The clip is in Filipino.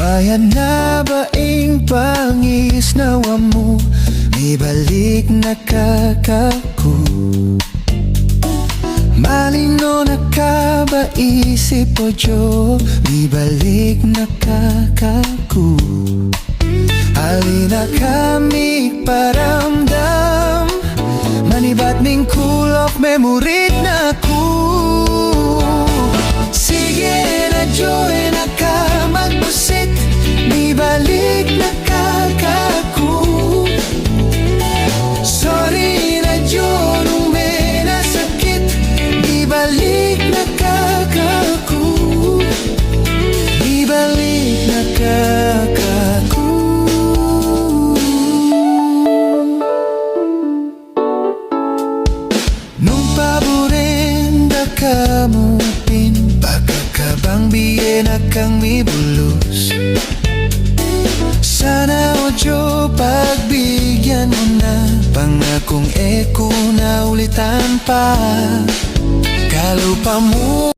Bayan na baing pangis nawa mo, may balik nakakaku. Malino nakabaisip o Diyo, may balik nakakaku. Halina kami paramdam, manibat ming cool of memory na ku. Sige na joy na ka magbusit, may balik nakakaku. Sorry na Diyo nung may nasakit, may balik nakakaku. May balik nakakaku. Nung paborenda ka mo pin, pagkakabang biye na kang mibulus. Sana o Diyo pagbigyan mo na, pangakong eko na ulitan pa. Kalupa mo